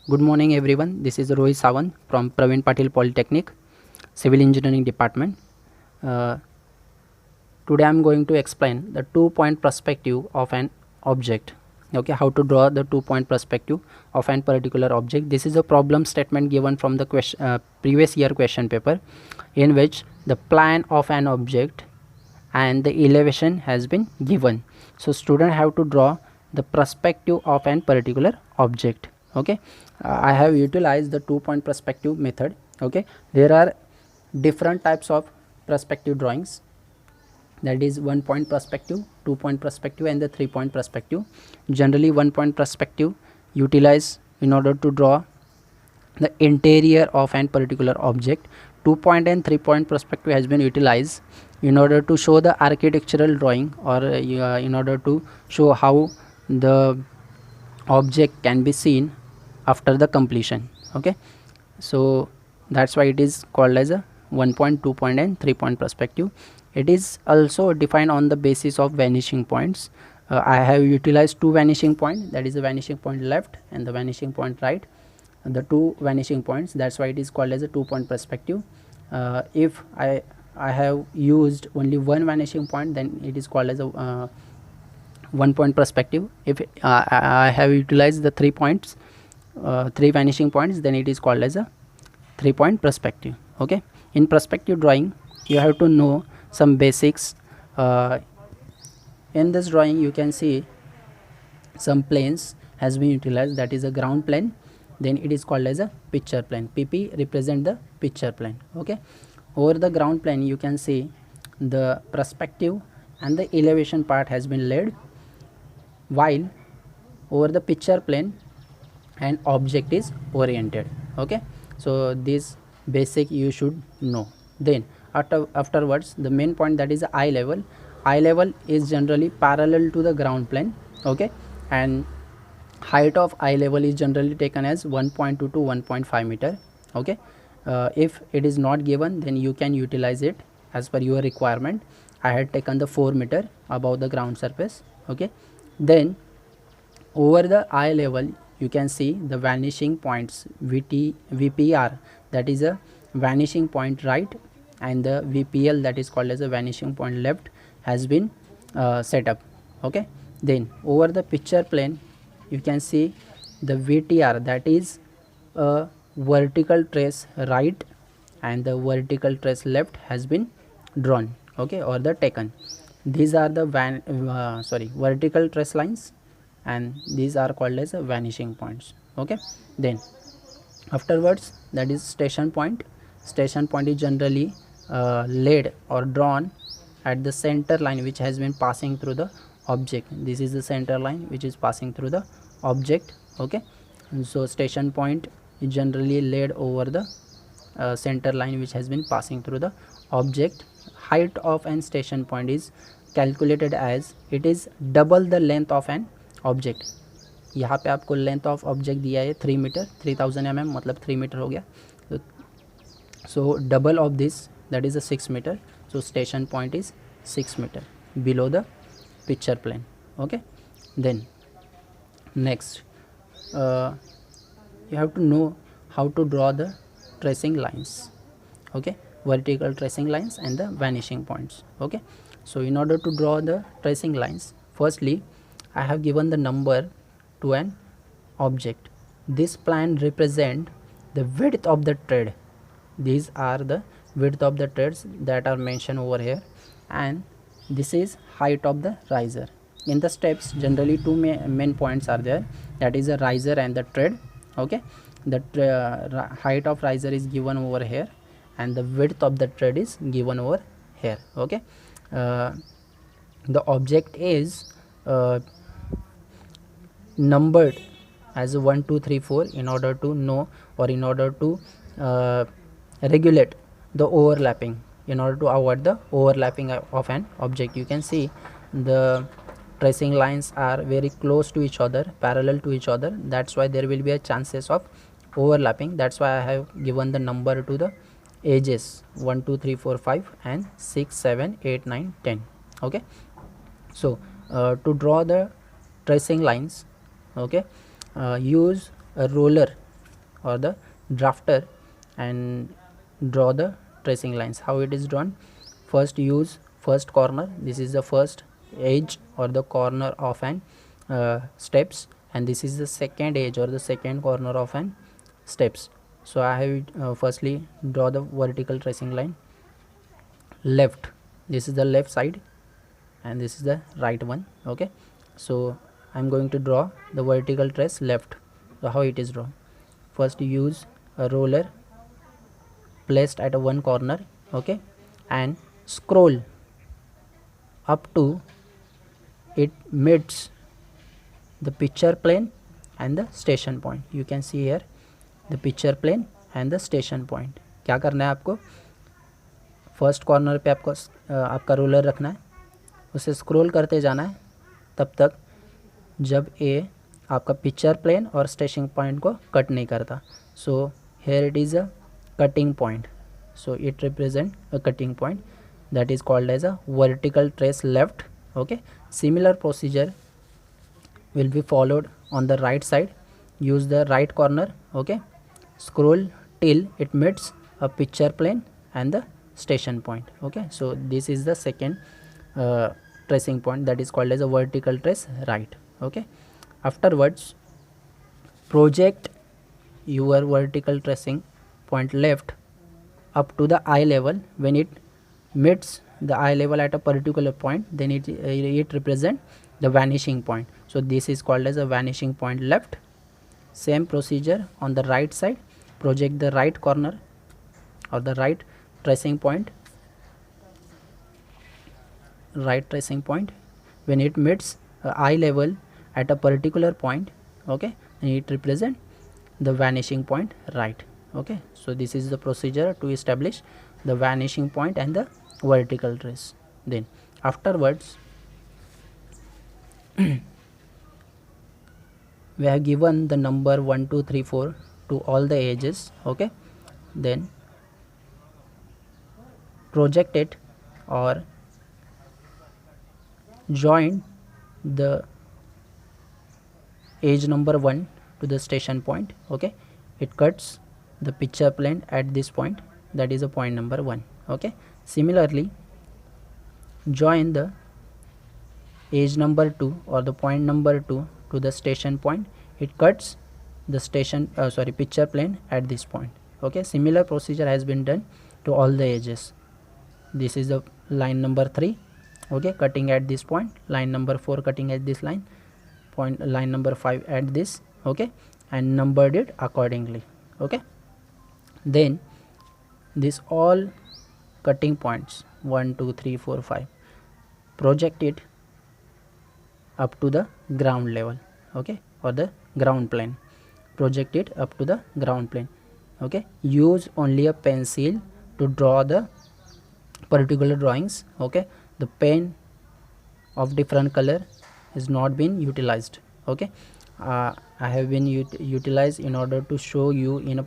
Good morning everyone. This is Rohit Sawant from Praveen Patil Polytechnic, Civil Engineering Department. Uh, Today I am going to explain the 2-point perspective of an object. Okay, how to draw the 2-point perspective of an particular object. This is a problem statement given from the previous year question paper, in which the plan of an object and the elevation has been given. So student have to draw the perspective of an particular object. Okay, I have utilized the 2-point perspective method. Okay, there are different types of perspective drawings, that is 1-point perspective, 2-point perspective and the 3-point perspective. Generally 1-point perspective utilized in order to draw the interior of an particular object. 2-point and 3-point perspective has been utilized in order to show the architectural drawing, or in order to show how the object can be seen after the completion. Okay, so that's why it is called as a 1-point, 2-point and 3-point perspective. It is also defined on the basis of vanishing points. I have utilized 2 vanishing points, that is the vanishing point left and the vanishing point right, the 2 vanishing points. That's why it is called as a 2-point perspective. If I have used only 1 vanishing point, then it is called as a 1-point perspective. If I have utilized the 3 points, 3 vanishing points, then it is called as a 3-point perspective. Okay, in perspective drawing you have to know some basics. In this drawing you can see some planes has been utilized, that is a ground plane, then it is called as a picture plane. PP represent the picture plane. Okay, over the ground plane you can see the perspective and the elevation part has been laid, while over the picture plane an object is oriented. Okay, so this basic you should know. Then afterwards the main point, that is the eye level. Eye level is generally parallel to the ground plane. Okay, and height of eye level is generally taken as 1.2 to 1.5 meter. Okay, if it is not given, then you can utilize it as per your requirement. I had taken the 4 meter above the ground surface. Okay, then over the eye level you can see the vanishing points VPR, that is a vanishing point right, and the VPL, that is called as a vanishing point left, has been set up. Okay, then over the picture plane you can see the VTR, that is a vertical trace right and the vertical trace left has been drawn. Okay, or the taken. These are the vertical trace lines, and these are called as vanishing points. Okay, then afterwards, that is station point. Station point is generally laid or drawn at the center line which has been passing through the object. This is the center line which is passing through the object. Okay, and so station point is generally laid over the center line which has been passing through the object. Height of an station point is calculated as it is double the length of an object. यहाँ पे आपको length of object दिया है 3 metre, 3000 mm मतलब 3 metre हो गया. So double of this, that is a 6 metre. So station point is 6 metre below the picture plane. Okay, then next you have to know how to draw the tracing lines. Okay, vertical tracing lines and the vanishing points. Okay, so in order to draw the tracing lines, firstly I have given the number to an object. This plan represent the width of the thread. These are the width of the threads that are mentioned over here, and this is height of the riser. In the steps generally 2 main points are there, that is a riser and the thread. Okay, the height of riser is given over here and the width of the thread is given over here. Okay, the object is numbered as 1 2 3 4 in order to know, or in order to regulate the overlapping, in order to avoid the overlapping of an object. You can see the tracing lines are very close to each other, parallel to each other. That's why there will be a chances of overlapping. That's why I have given the number to the edges 1 2 3 4 5 and 6 7 8 9 10. Okay, so to draw the tracing lines, okay, use a roller or the drafter and draw the tracing lines. How it is drawn? First use first corner, this is the first edge or the corner of an steps, and this is the second edge or the second corner of an steps. So I have firstly draw the vertical tracing line left, this is the left side and this is the right one. Okay, so I'm going to draw the vertical trace left. So how it is drawn? First use a roller placed at a one corner, okay, and scroll up to it meets the picture plane and the station point. You can see here the picture plane and the station point. क्या करना है आपको? First corner पे आपको आपका roller रखना है, उसे स्क्रॉल करते जाना है तब तक जब ये आपका पिक्चर प्लेन और स्टेशन पॉइंट को कट नहीं करता. So here it is a cutting point, so it represent a cutting point, that is called as a vertical trace left. Okay, similar procedure will be followed on the right side. Use the right corner, okay, scroll till it meets a picture plane and the station point. Okay, so this is the second tracing point, that is called as a vertical trace right. Okay, afterwards project your vertical tracing point left up to the eye level. When it meets the eye level at a particular point, then it represent the vanishing point. So this is called as a vanishing point left. Same procedure on the right side, project the right corner or the right tracing point when it meets eye level at a particular point, okay, and it represent the vanishing point right. Okay, so this is the procedure to establish the vanishing point and the vertical trace. Then afterwards we have given the number 1 2 3 4 to all the edges. Okay, then project it or join the edge number 1 to the station point. Okay, it cuts the picture plane at this point, that is a point number 1. Okay, similarly join the edge number 2 or the point number 2 to the station point, it cuts the picture plane at this point. Okay, similar procedure has been done to all the edges. This is the line number 3, okay, cutting at this point, line number 4 cutting at this line point, line number 5 at this, okay, and numbered it accordingly. Okay, then this all cutting points 1 2 3 4 5 project it up to the ground level, okay, or the ground plane. Project it up to the ground plane. Okay, use only a pencil to draw the particular drawings. Okay, the pen of different color is not been utilized. Okay, I have been utilized in order to show you in a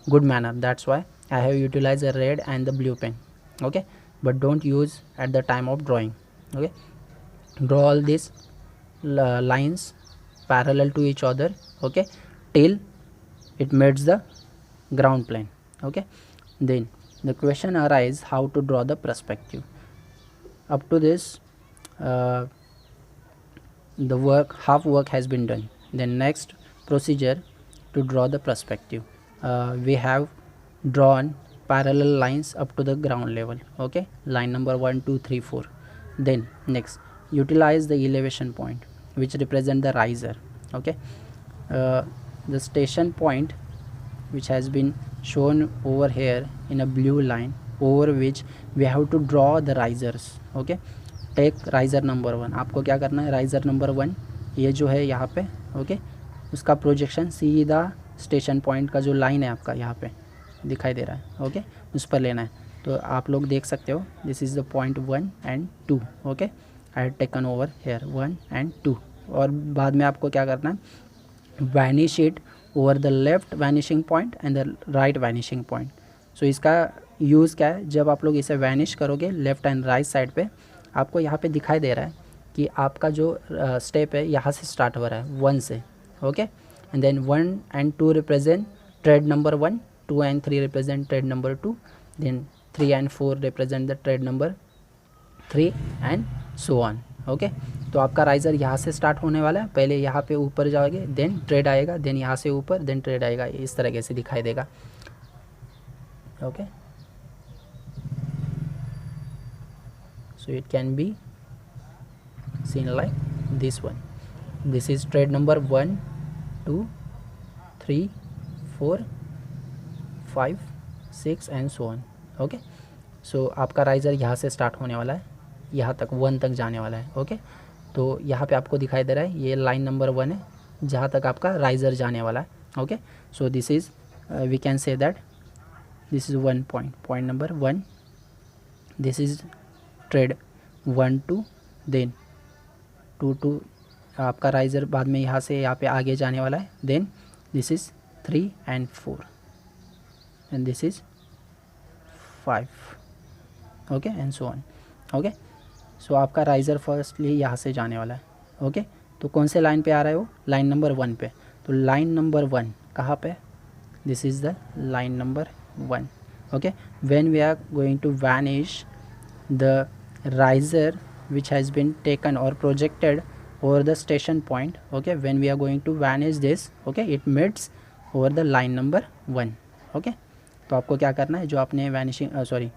good manner, that's why I have utilized a red and the blue pen. Okay, but don't use at the time of drawing. Okay, draw all these lines parallel to each other, okay, till it meets the ground plane. Okay, then the question arises how to draw the perspective. Up to this the half work has been done. Then next procedure to draw the perspective, we have drawn parallel lines up to the ground level. Okay, line number 1 2 3 4. Then next utilize the elevation point which represent the riser. Okay, the station point which has been shown over here in a blue line, over which we have to draw the risers. Okay, take riser number 1. आपको क्या करना है, riser number 1 ये जो है यहाँ पे, okay, उसका प्रोजेक्शन सीधा स्टेशन पॉइंट का जो लाइन है आपका यहाँ पे दिखाई दे रहा है, ओके, उस पर लेना है. तो आप लोग देख सकते हो this is the point 1 and 2. Okay, I have taken over here 1 and 2. और बाद में आपको क्या करना है, vanish it over the left vanishing point and the right vanishing point. So इसका यूज़ क्या है, जब आप लोग इसे वैनिश करोगे लेफ़्ट एंड राइट साइड पे, आपको यहाँ पे दिखाई दे रहा है कि आपका जो स्टेप है यहाँ से स्टार्ट हो रहा है 1 से. Okay, and then 1 and 2 represent thread number 1, 2 and 3 represent thread number 2, then 3 and 4 represent the thread number 3 and so on. Okay तो आपका राइज़र यहाँ से स्टार्ट होने वाला है, पहले यहाँ पे ऊपर जाओगे, देन ट्रेड आएगा, देन यहाँ से ऊपर, देन ट्रेड आएगा, इस तरीके से दिखाई देगा. Okay so it can be seen like this one. This is trade number 1, 2, 3, 4, 5, 6 and so on. Okay so आपका राइज़र यहाँ से स्टार्ट होने वाला है, यहाँ तक 1 तक जाने वाला है. ओके तो यहाँ पे आपको दिखाई दे रहा है ये लाइन नंबर 1 है जहाँ तक आपका राइज़र जाने वाला है. Okay so this is we can say that this is 1 point number 1. This is tread 1 2, then 2 2 आपका राइज़र बाद में यहाँ से यहाँ पे आगे जाने वाला है. Then this is 3 and 4 and this is 5. Okay and so on. Okay so आपका राइज़र फर्स्टली यहाँ से जाने वाला है. ओके तो कौन से लाइन पे आ रहा है वो, लाइन नंबर 1 पे. तो लाइन नंबर 1 कहाँ पे, this is the line number 1. Okay when we are going to vanish the riser which has been taken or projected over the station point, okay, when we are going to vanish this, okay, it meets over the line number 1. okay तो आपको क्या करना है, जो आपने vanishing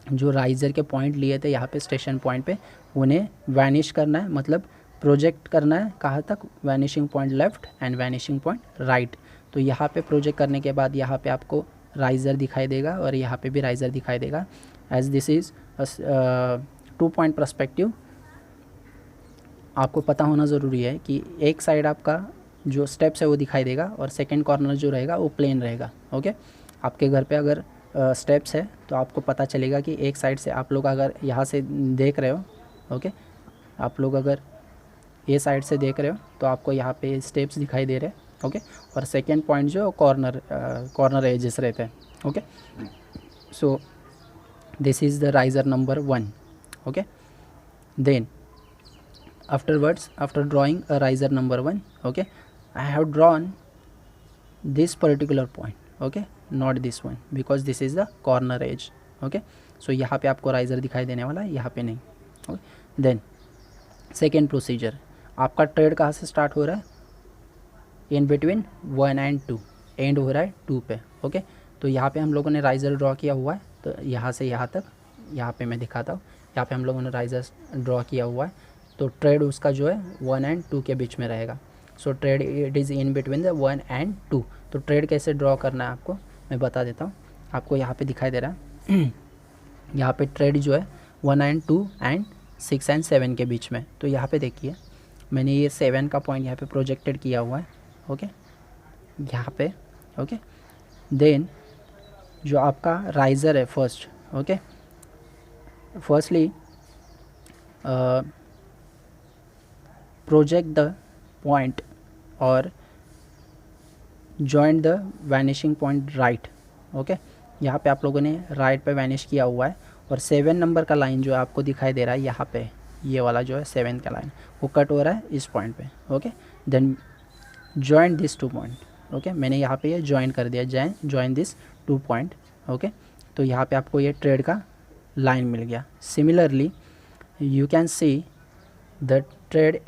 जो riser के point लिए थे यहाँ पे स्टेशन पॉइंट पे, उन्हें वैनिश करना है, मतलब प्रोजेक्ट करना है कहाँ तक, vanishing point left and vanishing point right. तो यहाँ पे प्रोजेक्ट करने के बाद यहाँ पे आपको राइज़र दिखाई देगा और यहाँ पे भी राइज़र दिखाई देगा. As this is 2 point perspective. आपको पता होना ज़रूरी है कि एक साइड आपका जो स्टेप्स है वो दिखाई देगा और सेकंड कॉर्नर जो रहेगा वो प्लेन रहेगा. ओके आपके घर पे अगर स्टेप्स है तो आपको पता चलेगा कि एक साइड से आप लोग अगर यहाँ से देख रहे हो, ओके आप लोग अगर ये साइड से देख रहे हो तो आपको यहाँ पे स्टेप्स दिखाई दे रहे हैं. ओके और सेकेंड पॉइंट जो कॉर्नर एजेस रहते हैं. Okay so this is the riser number 1. okay then afterwards, after drawing a riser number 1, okay, I have drawn this particular point, okay, not this one because this is the corner edge. okay so यहाँ पे आपको riser दिखाई देने वाला है, यहाँ पे नहीं. okay then second procedure, आपका ट्रेड कहाँ से स्टार्ट हो रहा है, इन बिटवीन 1 and 2, एंड हो रहा है 2 पे. ओके तो यहाँ पे हम लोगों ने राइज़र ड्रॉ किया हुआ है, तो यहाँ से यहाँ तक, यहाँ पे मैं दिखाता हूँ, यहाँ पे हम लोगों ने राइज़र ड्रॉ किया हुआ है. तो ट्रेड उसका जो है 1 and 2 के बीच में रहेगा. So trade it is in between the 1 and 2. तो ट्रेड कैसे ड्रॉ करना है आपको मैं बता देता हूँ. आपको यहाँ पे दिखाई दे रहा है यहाँ पे ट्रेड जो है 1 and 2 and 6 and 7 के बीच में. तो यहाँ पे देखिए मैंने ये 7 का पॉइंट यहाँ पे प्रोजेक्टेड किया हुआ है. ओके यहाँ पे. ओके देन जो आपका राइज़र है first, okay firstly project the point और joint the vanishing point right. Okay यहाँ पे आप लोगों ने राइट पे वैनिश किया हुआ है और 7 नंबर का लाइन जो आपको दिखाई दे रहा है यहाँ पे, ये वाला जो है 7 का लाइन वो कट हो रहा है इस पॉइंट पे. Okay then joint this 2 point. Okay मैंने यहाँ पे ये जॉइन कर दिया, जॉइन दिस 2 पॉइंट. ओके तो यहाँ पे आपको ये ट्रेड का लाइन मिल गया. Similarly you can see the trade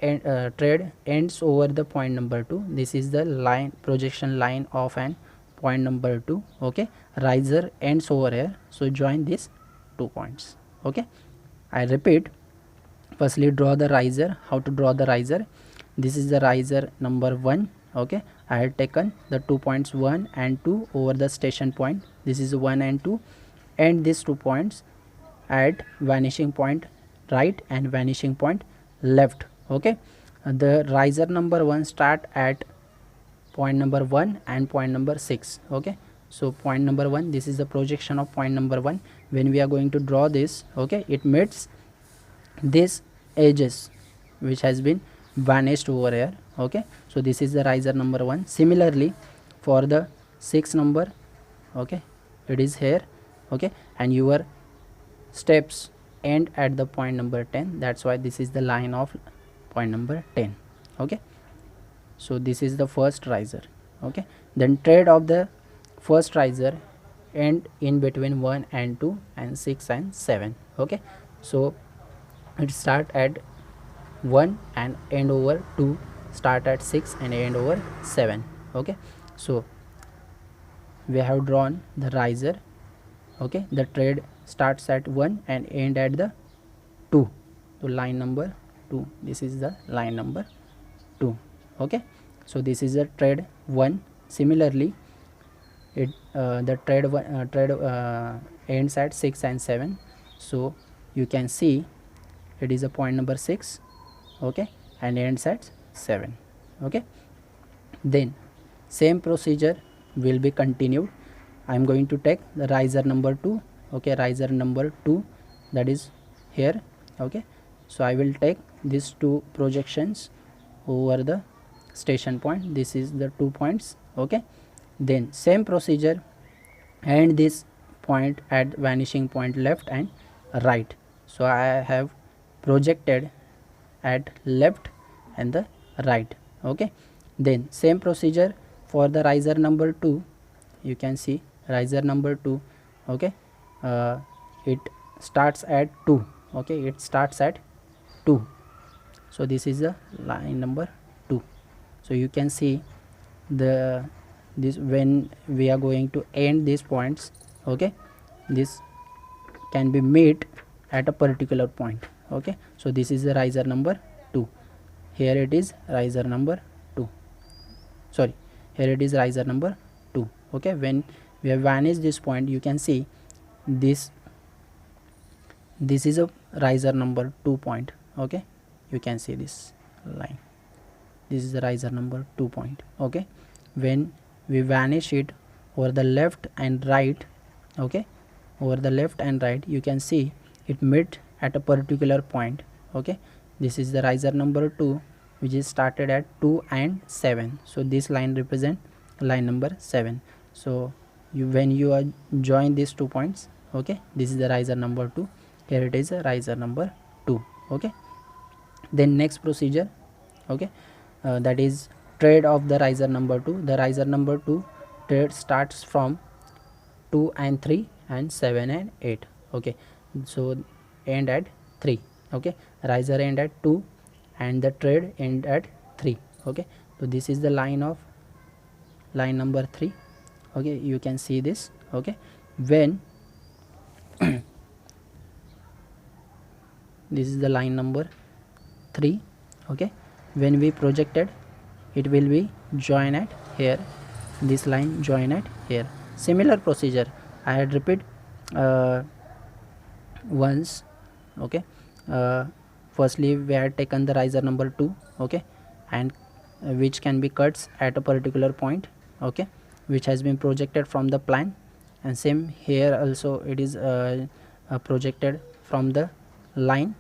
ends over the point number 2. this is the line, projection line of an point number 2. okay riser ends over here, so join these 2 points. okay I repeat, firstly draw the riser. How to draw the riser, this is the riser number 1. okay I had taken the 2 points 1 and 2 over the station point. this is 1 and 2, and these 2 points at vanishing point right and vanishing point left. okay the riser number 1 start at point number 1 and point number 6. okay so point number 1, this is the projection of point number 1. when we are going to draw this, okay it meets this edges which has been vanished over here. okay so this is the riser number 1. similarly for the 6 number, okay it is here. okay and your steps end at the point number 10, that's why this is the line of point number 10. okay So this is the first riser. Okay, then trade of the first riser end in between 1 and 2 and 6 and 7. Okay, so it start at 1 and end over 2, start at 6 and end over 7. Okay, so we have drawn the riser. Okay, the trade starts at 1 and end at the 2, so line number 2, this is the line number 2. Okay, so this is the trade 1. Similarly, it the trade ends at 6 and 7, so you can see it is a point number 6. Okay, and ends at 7. Okay, then same procedure will be continued. I am going to take the riser number 2. Okay, riser number 2, that is here. Okay, so I will take these two projections over the station point. This is the 2 points. Okay, then same procedure, and this point at vanishing point left and right. So I have projected at left and the right. Okay, then same procedure for the riser number 2. You can see riser number 2. Okay, it starts at 2. Okay, it starts at 2, so this is the line number 2. So you can see the this when we are going to end these points. Okay, this can be met at a particular point. Okay, so this is the riser number 2. Here it is riser number 2, sorry, here it is riser number 2. Okay, when we have vanished this point, you can see this is a riser number 2 point. Okay, you can see this line, this is the riser number 2 point. Okay, when we vanish it over the left and right. Okay, over the left and right, you can see it met at a particular point. Okay, this is the riser number 2, which is started at 2 and 7. So this line represent line number 7. So when you are join these 2 points, okay, this is the riser number 2, here it is a riser number 2. Okay, then next procedure. Okay, that is trade of the riser number 2. The riser number 2 trade starts from 2 and 3 and 7 and 8. Okay, so end at 3. Okay, riser end at 2 and the trade end at 3. Okay, so this is the line of line number 3. Okay, you can see this. Okay, when this is the line number 3. Okay, when we projected, it will be join at here, this line join at here. Similar procedure I had repeat once. Okay, firstly we had taken the riser number 2. Okay, and which can be cuts at a particular point. Okay, which has been projected from the plan, and same here also it is projected from the line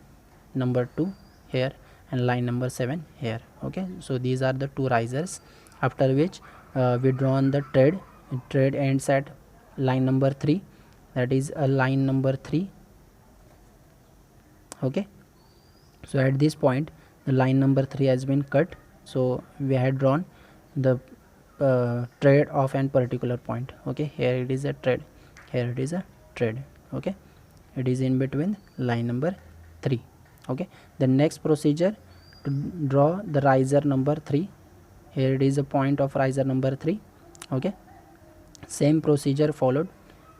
number 2 here and line number 7 here. Okay, so these are the 2 risers, after which we drawn the trade ends at line number 3, that is a line number 3. Okay, so at this point the line number 3 has been cut, so we had drawn the trade of an particular point. Okay, here it is a trade, here it is a trade. Okay, it is in between line number 3. Okay, the next procedure to draw the riser number 3. Here it is a point of riser number 3. Okay, same procedure followed.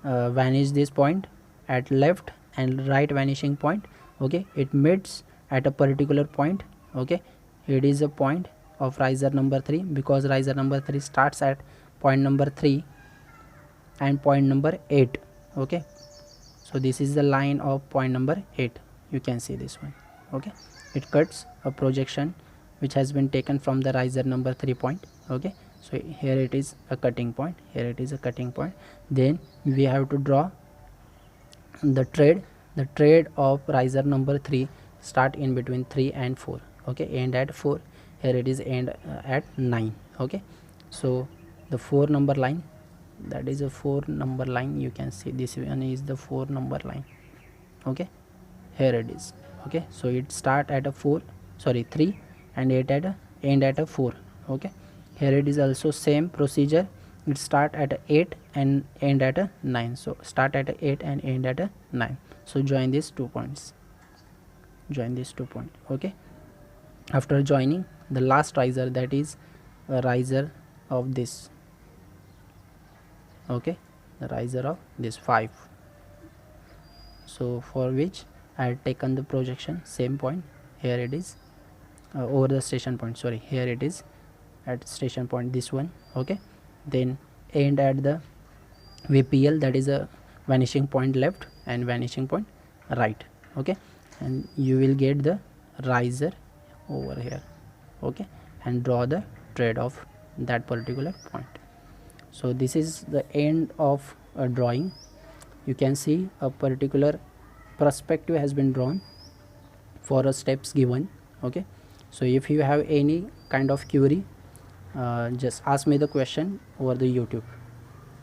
Vanish this point at left and right vanishing point. Okay, it meets at a particular point. Okay, it is a point of riser number 3 because riser number 3 starts at point number 3 and point number 8. Okay, so this is the line of point number 8. You can see this one. Okay, it cuts a projection which has been taken from the riser number 3 point. Okay, so here it is a cutting point, here it is a cutting point. Then we have to draw the trade of riser number 3 start in between 3 and 4. Okay, end at 4, here it is end at 9. Okay, so the 4 number line, that is a 4 number line. You can see this one is the 4 number line. Okay, here it is. Okay, so it start at a 3 and it at a end at a 4. Okay, here it is also same procedure. It start at 8 and end at a 9. So start at 8 and end at a 9. So join these 2 points, join these 2 points. Okay, after joining the last riser, that is a riser of this. Okay, the riser of this 5. So for which I had taken the projection same point. Here it is over the station point, sorry, here it is at station point, this one. Okay, then end at the VPL, that is a vanishing point left and vanishing point right. Okay, and you will get the riser over here. Okay, and draw the trade of that particular point. So this is the end of a drawing. You can see a particular perspective has been drawn for a steps given. Okay, so if you have any kind of query, just ask me the question over the YouTube.